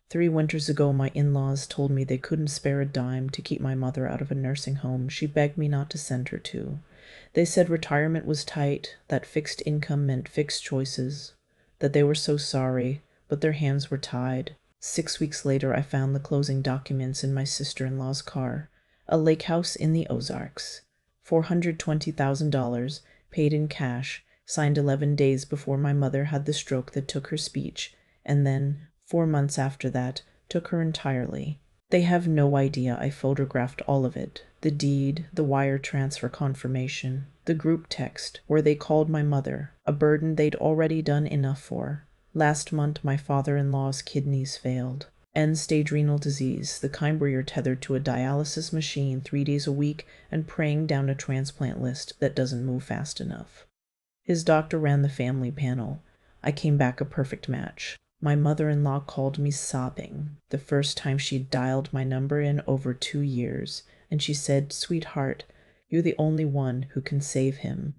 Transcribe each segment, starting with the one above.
3 winters ago, my in-laws told me they couldn't spare a dime to keep my mother out of a nursing home she begged me not to send her to. They said retirement was tight, that fixed income meant fixed choices, that they were so sorry, but their hands were tied. 6 weeks later, I found the closing documents in my sister-in-law's car. A lake house in the Ozarks. $420,000, paid in cash, signed 11 days before my mother had the stroke that took her speech, and then, 4 months after that, took her entirely. They have no idea I photographed all of it. The deed, the wire transfer confirmation, the group text where they called my mother, a burden they'd already done enough for. Last month, my father-in-law's kidneys failed. End-stage renal disease, the kind where you're tethered to a dialysis machine 3 days a week and praying down a transplant list that doesn't move fast enough. His doctor ran the family panel. I came back a perfect match. My mother-in-law called me sobbing, the first time she'd dialed my number in over 2 years, and she said, "Sweetheart, you're the only one who can save him."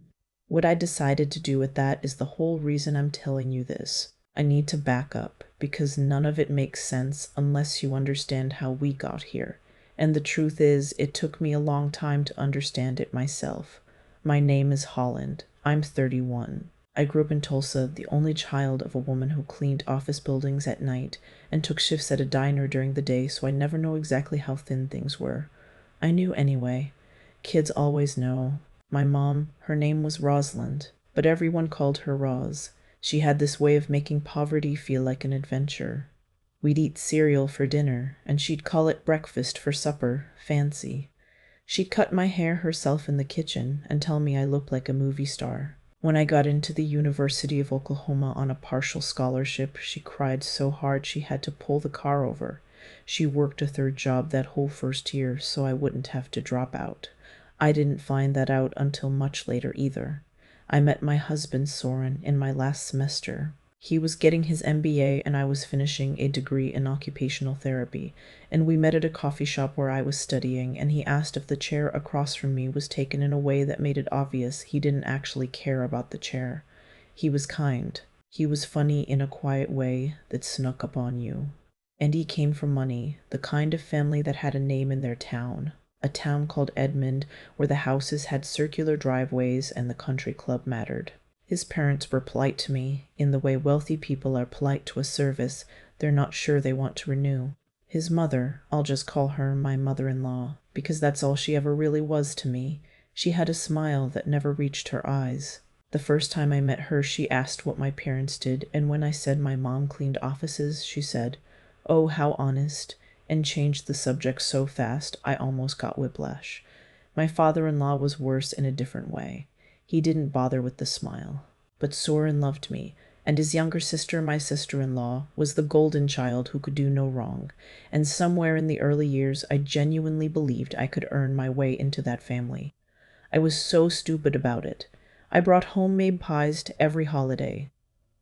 What I decided to do with that is the whole reason I'm telling you this. I need to back up, because none of it makes sense unless you understand how we got here. And the truth is, it took me a long time to understand it myself. My name is Holland. I'm 31. I grew up in Tulsa, the only child of a woman who cleaned office buildings at night and took shifts at a diner during the day, so I never know exactly how thin things were. I knew anyway. Kids always know. My mom, her name was Rosalind, but everyone called her Roz. She had this way of making poverty feel like an adventure. We'd eat cereal for dinner, and she'd call it breakfast for supper, fancy. She'd cut my hair herself in the kitchen and tell me I looked like a movie star. When I got into the University of Oklahoma on a partial scholarship, she cried so hard she had to pull the car over. She worked a third job that whole first year so I wouldn't have to drop out. I didn't find that out until much later either. I met my husband, Soren, in my last semester. He was getting his MBA and I was finishing a degree in occupational therapy, and we met at a coffee shop where I was studying, and he asked if the chair across from me was taken in a way that made it obvious he didn't actually care about the chair. He was kind. He was funny in a quiet way that snuck up on you. And he came from money, the kind of family that had a name in their town. A town called Edmond, where the houses had circular driveways and the country club mattered. His parents were polite to me, in the way wealthy people are polite to a service they're not sure they want to renew. His mother, I'll just call her my mother-in-law, because that's all she ever really was to me. She had a smile that never reached her eyes. The first time I met her, she asked what my parents did, and when I said my mom cleaned offices, she said, "Oh, how honest," and changed the subject so fast I almost got whiplash. My father-in-law was worse in a different way. He didn't bother with the smile. But Soren loved me, and his younger sister, my sister-in-law, was the golden child who could do no wrong, and somewhere in the early years I genuinely believed I could earn my way into that family. I was so stupid about it. I brought homemade pies to every holiday.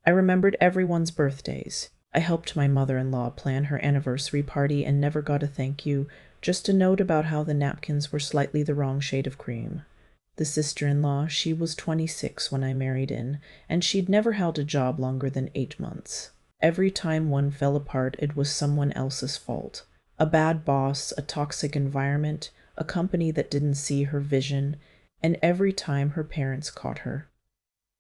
I remembered everyone's birthdays. I helped my mother-in-law plan her anniversary party and never got a thank you, just a note about how the napkins were slightly the wrong shade of cream. The sister-in-law, she was 26 when I married in, and she'd never held a job longer than 8 months. Every time one fell apart, it was someone else's fault. A bad boss, a toxic environment, a company that didn't see her vision, and every time her parents caught her.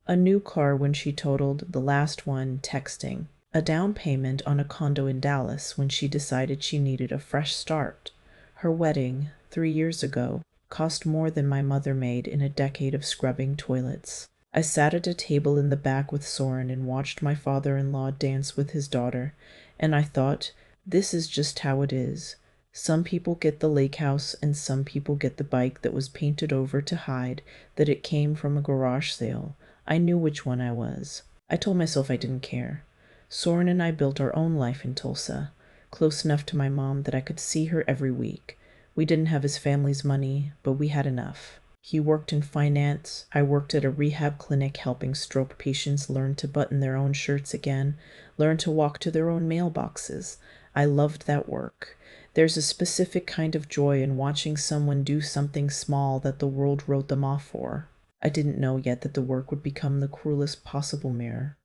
A new car when she totaled, the last one texting. A down payment on a condo in Dallas when she decided she needed a fresh start. Her wedding, 3 years ago, cost more than my mother made in a decade of scrubbing toilets. I sat at a table in the back with Soren and watched my father-in-law dance with his daughter, and I thought, this is just how it is. Some people get the lake house and some people get the bike that was painted over to hide that it came from a garage sale. I knew which one I was. I told myself I didn't care. Soren and I built our own life in Tulsa, close enough to my mom that I could see her every week. We didn't have his family's money, but we had enough. He worked in finance. I worked at a rehab clinic helping stroke patients learn to button their own shirts again, learn to walk to their own mailboxes. I loved that work. There's a specific kind of joy in watching someone do something small that the world wrote them off for. I didn't know yet that the work would become the cruelest possible mirror.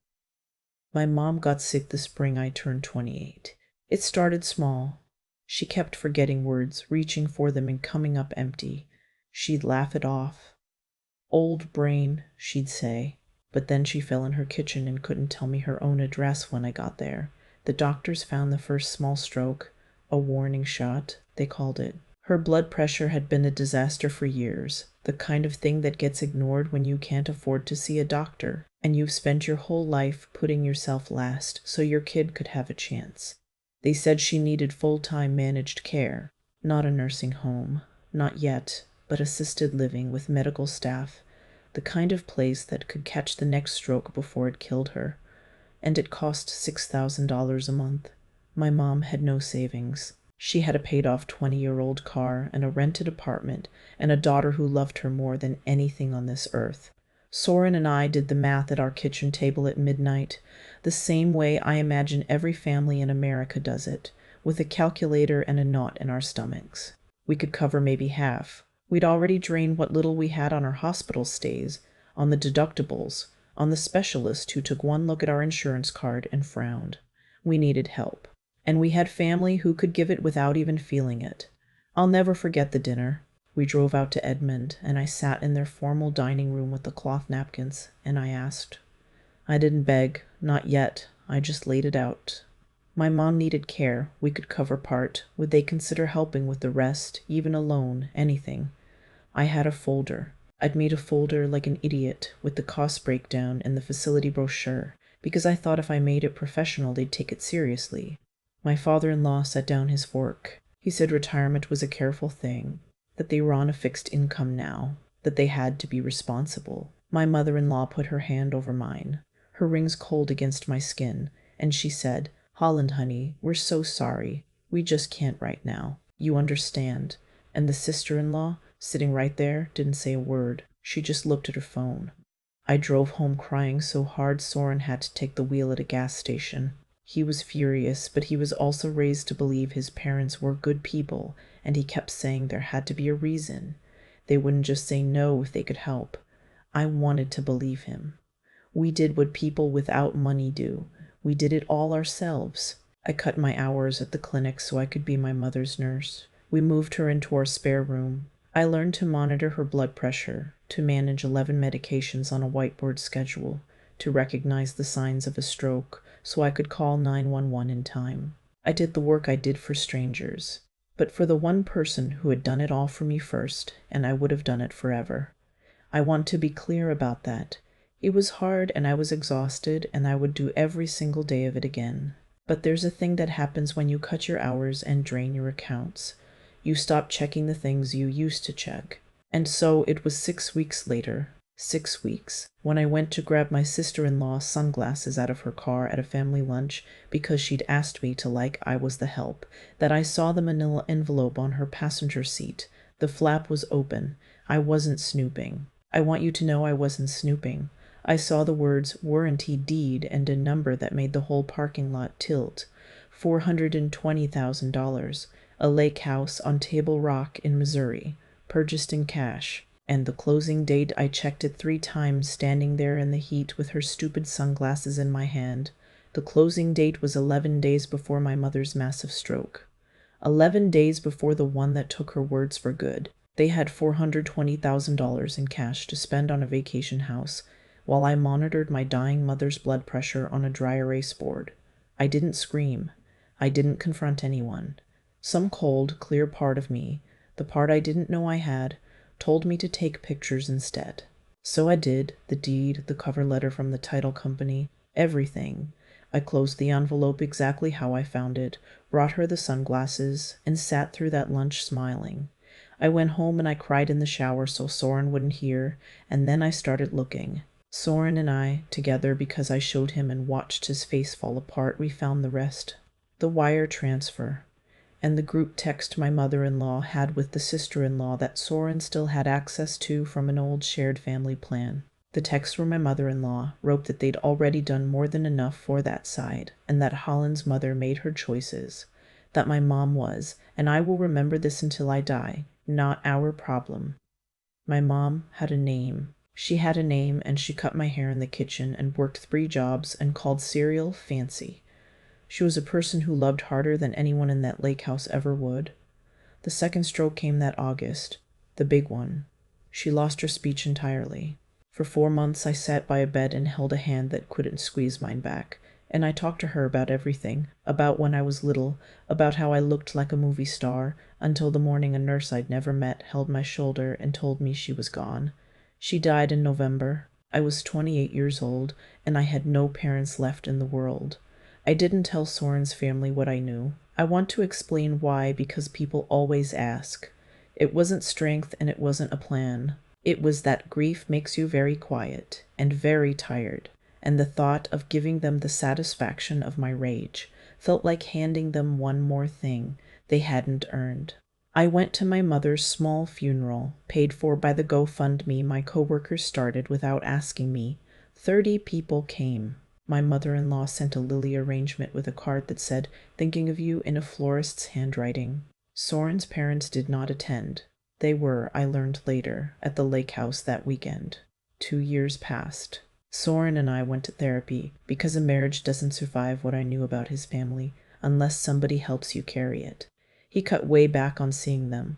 My mom got sick the spring I turned 28. It started small. She kept forgetting words, reaching for them and coming up empty. She'd laugh it off. "Old brain," she'd say. But then she fell in her kitchen and couldn't tell me her own address when I got there. The doctors found the first small stroke, a warning shot, they called it. Her blood pressure had been a disaster for years, the kind of thing that gets ignored when you can't afford to see a doctor, and you've spent your whole life putting yourself last so your kid could have a chance. They said she needed full-time managed care, not a nursing home, not yet, but assisted living with medical staff, the kind of place that could catch the next stroke before it killed her. And it cost $6,000 a month. My mom had no savings. She had a paid-off 20-year-old car and a rented apartment and a daughter who loved her more than anything on this earth. Soren and I did the math at our kitchen table at midnight, the same way I imagine every family in America does it, with a calculator and a knot in our stomachs. We could cover maybe half. We'd already drained what little we had on our hospital stays, on the deductibles, on the specialist who took one look at our insurance card and frowned. We needed help. And we had family who could give it without even feeling it. I'll never forget the dinner. We drove out to Edmond, and I sat in their formal dining room with the cloth napkins, and I asked. I didn't beg, not yet. I just laid it out. My mom needed care. We could cover part. Would they consider helping with the rest, even alone, anything? I had a folder. I'd made a folder like an idiot with the cost breakdown and the facility brochure, because I thought if I made it professional, they'd take it seriously. My father-in-law set down his fork. He said retirement was a careful thing, that they were on a fixed income now, that they had to be responsible. My mother-in-law put her hand over mine, her rings cold against my skin, and she said, "Holland, honey, we're so sorry. We just can't right now. You understand." And the sister-in-law, sitting right there, didn't say a word. She just looked at her phone. I drove home crying so hard Soren had to take the wheel at a gas station. He was furious, but he was also raised to believe his parents were good people, and he kept saying there had to be a reason. They wouldn't just say no if they could help. I wanted to believe him. We did what people without money do. We did it all ourselves. I cut my hours at the clinic so I could be my mother's nurse. We moved her into our spare room. I learned to monitor her blood pressure, to manage 11 medications on a whiteboard schedule, to recognize the signs of a stroke so I could call 911 in time. I did the work I did for strangers, but for the one person who had done it all for me first, and I would have done it forever. I want to be clear about that. It was hard and I was exhausted, and I would do every single day of it again. But there's a thing that happens when you cut your hours and drain your accounts. You stop checking the things you used to check. And so it was 6 weeks later, 6 weeks, when I went to grab my sister-in-law's sunglasses out of her car at a family lunch because she'd asked me to like I was the help, that I saw the manila envelope on her passenger seat. The flap was open. I wasn't snooping. I want you to know I wasn't snooping. I saw the words warranty deed and a number that made the whole parking lot tilt. $420,000, a lake house on Table Rock in Missouri, purchased in cash. And the closing date, I checked it 3 times standing there in the heat with her stupid sunglasses in my hand. The closing date was 11 days before my mother's massive stroke. 11 days before the one that took her words for good. They had $420,000 in cash to spend on a vacation house, while I monitored my dying mother's blood pressure on a dry erase board. I didn't scream. I didn't confront anyone. Some cold, clear part of me, the part I didn't know I had, told me to take pictures instead. So I did, the deed, the cover letter from the title company, everything. I closed the envelope exactly how I found it, brought her the sunglasses, and sat through that lunch smiling. I went home and I cried in the shower so Soren wouldn't hear, and then I started looking. Soren and I, together because I showed him and watched his face fall apart, we found the rest. The wire transfer. And the group text my mother-in-law had with the sister-in-law that Soren still had access to from an old shared family plan. The text from my mother-in-law wrote that they'd already done more than enough for that side, and that Holland's mother made her choices, that my mom was, and I will remember this until I die, not our problem. My mom had a name. She had a name, and she cut my hair in the kitchen and worked 3 jobs and called cereal fancy. She was a person who loved harder than anyone in that lake house ever would. The second stroke came that August, the big one. She lost her speech entirely. For 4 months I sat by a bed and held a hand that couldn't squeeze mine back, and I talked to her about everything, about when I was little, about how I looked like a movie star, until the morning a nurse I'd never met held my shoulder and told me she was gone. She died in November. I was 28 years old, and I had no parents left in the world. I didn't tell Soren's family what I knew. I want to explain why, because people always ask. It wasn't strength and it wasn't a plan. It was that grief makes you very quiet and very tired, and the thought of giving them the satisfaction of my rage felt like handing them one more thing they hadn't earned. I went to my mother's small funeral, paid for by the GoFundMe my coworkers started without asking me. 30 people came. My mother-in-law sent a lily arrangement with a card that said, "Thinking of you," in a florist's handwriting. Soren's parents did not attend. They were, I learned later, at the lake house that weekend. 2 years passed. Soren and I went to therapy because a marriage doesn't survive what I knew about his family unless somebody helps you carry it. He cut way back on seeing them.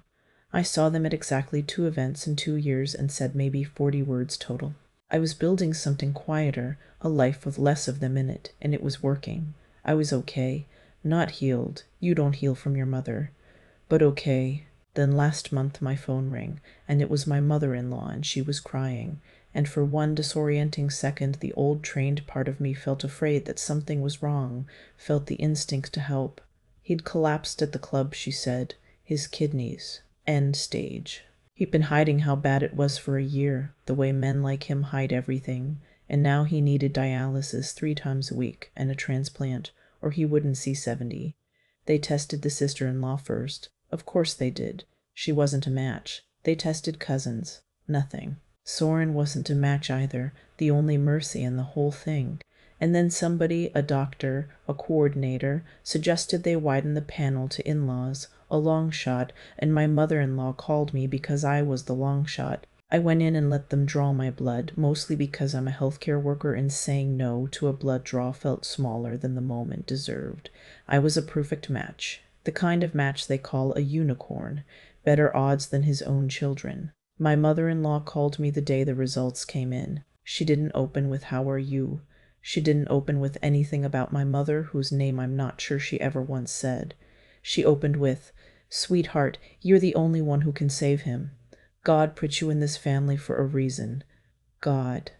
I saw them at exactly 2 events in 2 years and said maybe 40 words total. I was building something quieter, a life with less of them in it, and it was working. I was okay. Not healed. You don't heal from your mother. But okay. Then last month my phone rang, and it was my mother-in-law, and she was crying. And for one disorienting second, the old trained part of me felt afraid that something was wrong, felt the instinct to help. He'd collapsed at the club, she said. His kidneys. End stage. He'd been hiding how bad it was for a year, the way men like him hide everything, and now he needed dialysis 3 times a week and a transplant, or he wouldn't see 70. They tested the sister-in-law first. Of course they did. She wasn't a match. They tested cousins. Nothing. Soren wasn't a match either, the only mercy in the whole thing. And then somebody, a doctor, a coordinator, suggested they widen the panel to in-laws, a long shot, and my mother-in-law called me because I was the long shot. I went in and let them draw my blood, mostly because I'm a healthcare worker and saying no to a blood draw felt smaller than the moment deserved. I was a perfect match, the kind of match they call a unicorn, better odds than his own children. My mother-in-law called me the day the results came in. She didn't open with "How are you?" She didn't open with anything about my mother, whose name I'm not sure she ever once said. She opened with, "Sweetheart, you're the only one who can save him. God put you in this family for a reason. God."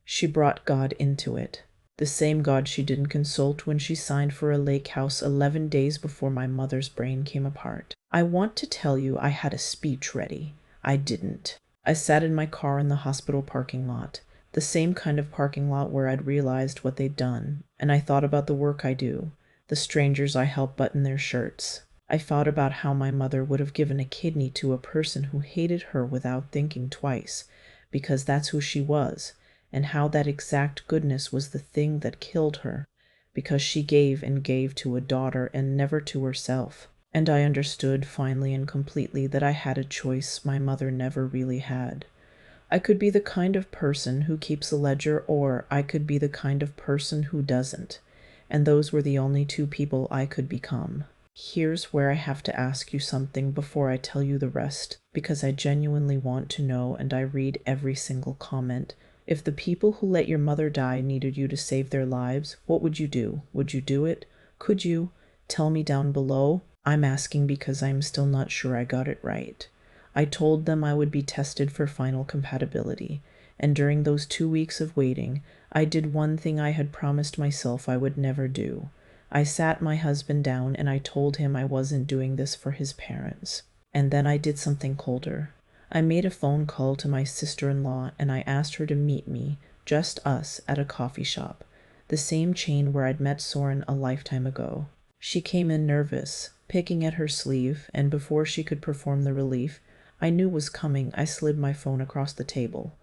She brought God into it. The same God she didn't consult when she signed for a lake house 11 days before my mother's brain came apart. I want to tell you I had a speech ready. I didn't. I sat in my car in the hospital parking lot, the same kind of parking lot where I'd realized what they'd done, and I thought about the work I do, the strangers I help button their shirts. I thought about how my mother would have given a kidney to a person who hated her without thinking twice, because that's who she was, and how that exact goodness was the thing that killed her, because she gave and gave to a daughter and never to herself. And I understood finally and completely that I had a choice my mother never really had. I could be the kind of person who keeps a ledger, or I could be the kind of person who doesn't, and those were the only 2 people I could become. Here's where I have to ask you something before I tell you the rest, because I genuinely want to know and I read every single comment. If the people who let your mother die needed you to save their lives, what would you do? Would you do it? Could you? Tell me down below. I'm asking because I'm still not sure I got it right. I told them I would be tested for final compatibility, and during those 2 weeks of waiting, I did one thing I had promised myself I would never do. I sat my husband down and I told him I wasn't doing this for his parents. And then I did something colder. I made a phone call to my sister-in-law and I asked her to meet me, just us, at a coffee shop, the same chain where I'd met Soren a lifetime ago. She came in nervous, picking at her sleeve, and before she could perform the relief I knew was coming, I slid my phone across the table.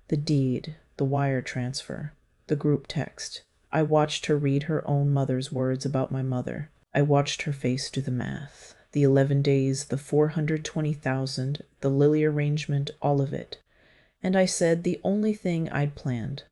The deed, the wire transfer, the group text. I watched her read her own mother's words about my mother. I watched her face do the math. The 11 days, the 420,000, the lily arrangement, all of it. And I said the only thing I'd planned.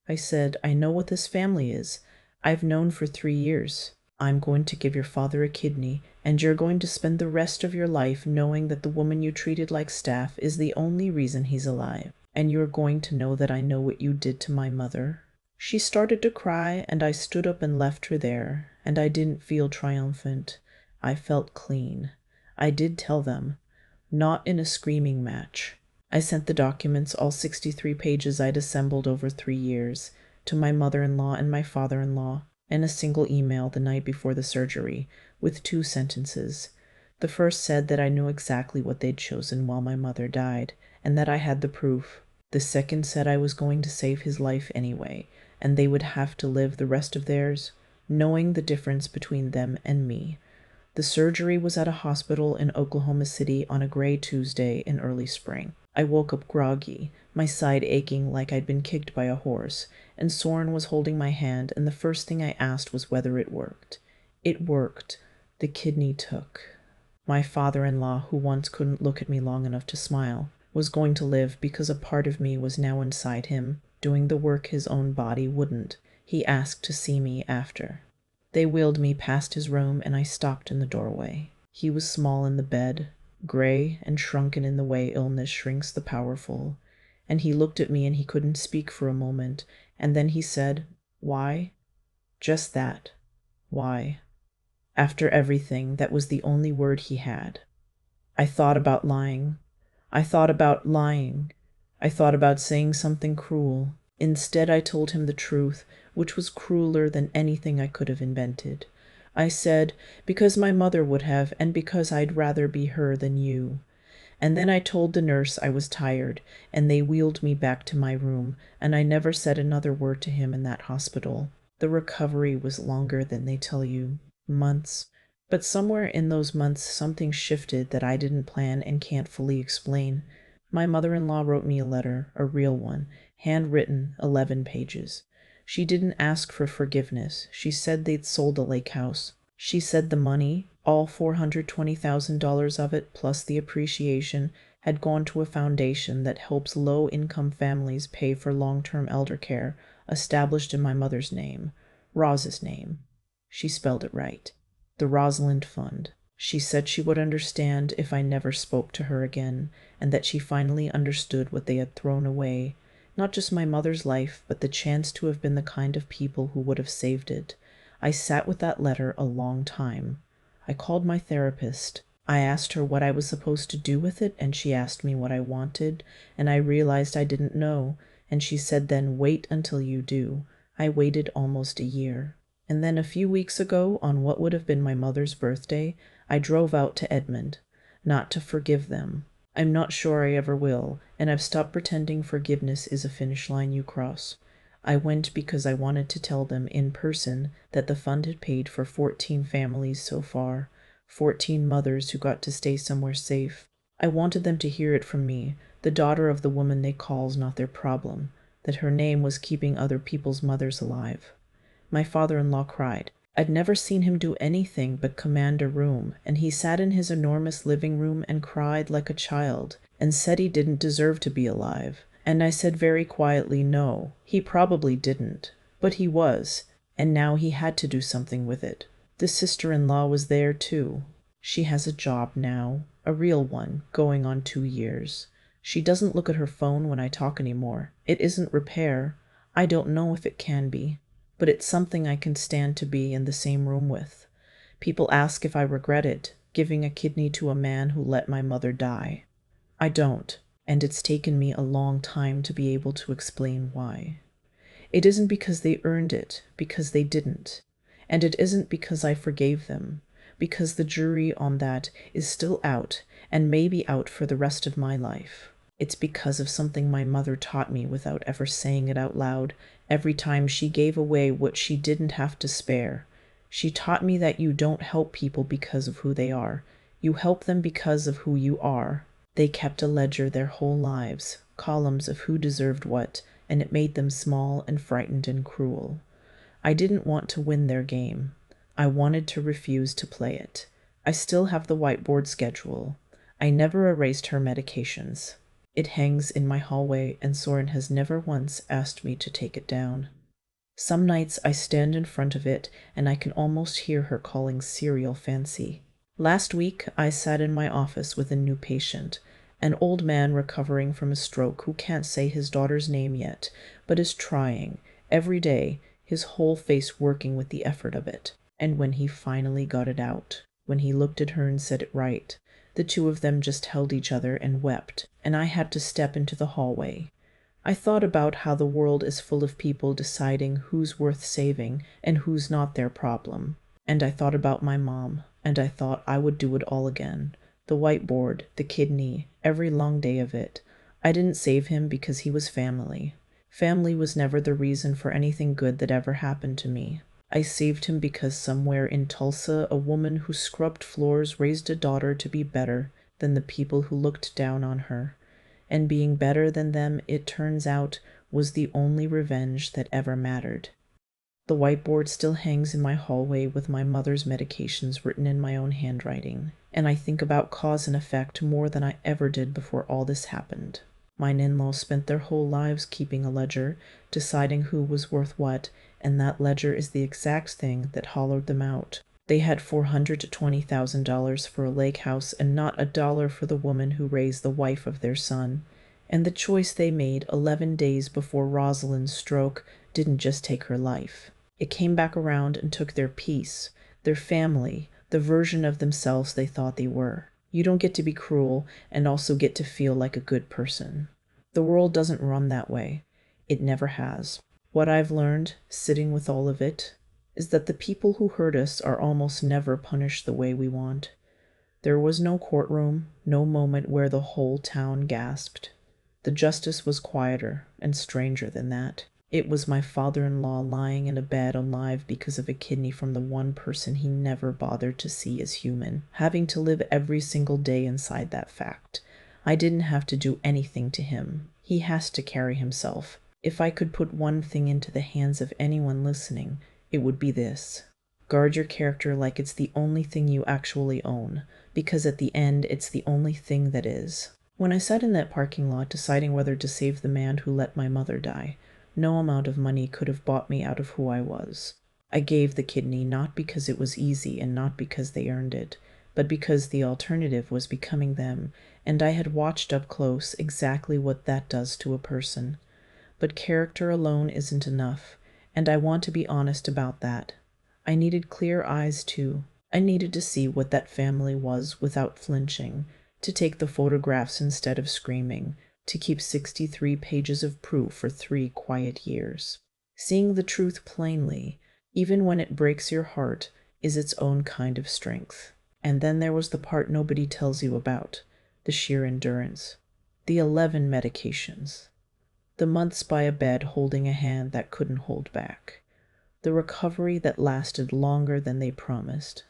I said, I know what this family is. I've known for 3 years. I'm going to give your father a kidney, and you're going to spend the rest of your life knowing that the woman you treated like staff is the only reason he's alive. And you're going to know that I know what you did to my mother." She started to cry, and I stood up and left her there, and I didn't feel triumphant. I felt clean. I did tell them, not in a screaming match. I sent the documents, all 63 pages I'd assembled over 3 years, to my mother-in-law and my father-in-law, in a single email the night before the surgery, with 2 sentences. The first said that I knew exactly what they'd chosen while my mother died, and that I had the proof. The second said I was going to save his life anyway, and they would have to live the rest of theirs, knowing the difference between them and me. The surgery was at a hospital in Oklahoma City on a gray Tuesday in early spring. I woke up groggy, my side aching like I'd been kicked by a horse, and Soren was holding my hand, and the first thing I asked was whether it worked. It worked. The kidney took. My father-in-law, who once couldn't look at me long enough to smile, was going to live because a part of me was now inside him, doing the work his own body wouldn't. He asked to see me after. They wheeled me past his room, and I stopped in the doorway. He was small in the bed, gray and shrunken in the way illness shrinks the powerful, and he looked at me and he couldn't speak for a moment, and then he said, "Why?" Just that. Why? After everything, that was the only word he had. I thought about lying. I thought about lying. I thought about saying something cruel. Instead, I told him the truth, which was crueler than anything I could have invented. I said, because my mother would have, and because I'd rather be her than you. And then I told the nurse I was tired, and they wheeled me back to my room, and I never said another word to him in that hospital. The recovery was longer than they tell you, months. But somewhere in those months something shifted that I didn't plan and can't fully explain. My mother-in-law wrote me a letter, a real one, handwritten, 11 pages. She didn't ask for forgiveness. She said they'd sold the lake house. She said the money, all $420,000 of it, plus the appreciation, had gone to a foundation that helps low-income families pay for long-term elder care, established in my mother's name, Roz's name. She spelled it right. The Rosalind Fund. She said she would understand if I never spoke to her again, and that she finally understood what they had thrown away, not just my mother's life, but the chance to have been the kind of people who would have saved it. I sat with that letter a long time. I called my therapist. I asked her what I was supposed to do with it, and she asked me what I wanted, and I realized I didn't know, and she said then, "Wait until you do." I waited almost a year. And then a few weeks ago, on what would have been my mother's birthday, I drove out to Edmond. Not to forgive them. I'm not sure I ever will, and I've stopped pretending forgiveness is a finish line you cross. I went because I wanted to tell them in person that the fund had paid for 14 families so far, 14 mothers who got to stay somewhere safe. I wanted them to hear it from me, the daughter of the woman they call's not their problem, that her name was keeping other people's mothers alive. My father-in-law cried. I'd never seen him do anything but command a room, and he sat in his enormous living room and cried like a child, and said he didn't deserve to be alive. And I said very quietly, no, he probably didn't, but he was, and now he had to do something with it. The sister-in-law was there too. She has a job now, a real one, going on 2 years. She doesn't look at her phone when I talk anymore. It isn't repair. I don't know if it can be. But it's something I can stand to be in the same room with. People ask if I regret it, giving a kidney to a man who let my mother die. I don't, and it's taken me a long time to be able to explain why. It isn't because they earned it, because they didn't. And it isn't because I forgave them, because the jury on that is still out and may be out for the rest of my life. It's because of something my mother taught me without ever saying it out loud, every time she gave away what she didn't have to spare. She taught me that you don't help people because of who they are. You help them because of who you are. They kept a ledger their whole lives, columns of who deserved what, and it made them small and frightened and cruel. I didn't want to win their game. I wanted to refuse to play it. I still have the whiteboard schedule. I never erased her medications. It hangs in my hallway, and Soren has never once asked me to take it down. Some nights I stand in front of it and I can almost hear her calling cereal fancy. Last week I sat in my office with a new patient, an old man recovering from a stroke who can't say his daughter's name yet, but is trying, every day, his whole face working with the effort of it. And when he finally got it out, when he looked at her and said it right, the two of them just held each other and wept, and I had to step into the hallway. I thought about how the world is full of people deciding who's worth saving and who's not their problem. And I thought about my mom, and I thought I would do it all again. The whiteboard, the kidney, every long day of it. I didn't save him because he was family. Family was never the reason for anything good that ever happened to me. I saved him because somewhere in Tulsa, a woman who scrubbed floors raised a daughter to be better than the people who looked down on her. And being better than them, it turns out, was the only revenge that ever mattered. The whiteboard still hangs in my hallway with my mother's medications written in my own handwriting, and I think about cause and effect more than I ever did before all this happened. Mine in-laws spent their whole lives keeping a ledger, deciding who was worth what, and that ledger is the exact thing that hollowed them out. They had $420,000 for a lake house and not a dollar for the woman who raised the wife of their son. And the choice they made 11 days before Rosalind's stroke didn't just take her life. It came back around and took their peace, their family, the version of themselves they thought they were. You don't get to be cruel and also get to feel like a good person. The world doesn't run that way. It never has. What I've learned, sitting with all of it, is that the people who hurt us are almost never punished the way we want. There was no courtroom, no moment where the whole town gasped. The justice was quieter and stranger than that. It was my father-in-law lying in a bed alive because of a kidney from the one person he never bothered to see as human, having to live every single day inside that fact. I didn't have to do anything to him. He has to carry himself. If I could put one thing into the hands of anyone listening, it would be this. Guard your character like it's the only thing you actually own, because at the end it's the only thing that is. When I sat in that parking lot deciding whether to save the man who let my mother die, no amount of money could have bought me out of who I was. I gave the kidney not because it was easy and not because they earned it, but because the alternative was becoming them, and I had watched up close exactly what that does to a person. But character alone isn't enough, and I want to be honest about that. I needed clear eyes, too. I needed to see what that family was without flinching, to take the photographs instead of screaming, to keep 63 pages of proof for 3 quiet years. Seeing the truth plainly, even when it breaks your heart, is its own kind of strength. And then there was the part nobody tells you about, the sheer endurance, the 11 medications. The months by a bed holding a hand that couldn't hold back. The recovery that lasted longer than they promised.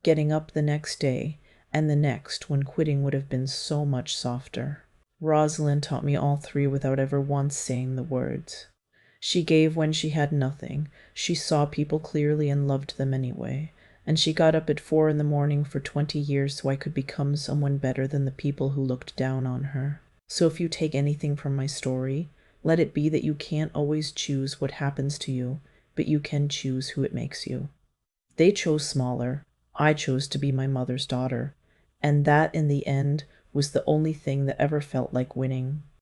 Getting up the next day, and the next when quitting would have been so much softer. Rosalind taught me all 3 without ever once saying the words. She gave when she had nothing. She saw people clearly and loved them anyway. And she got up at 4 in the morning for 20 years so I could become someone better than the people who looked down on her. So if you take anything from my story, let it be that you can't always choose what happens to you, but you can choose who it makes you. They chose smaller. I chose to be my mother's daughter. And that, in the end, was the only thing that ever felt like winning.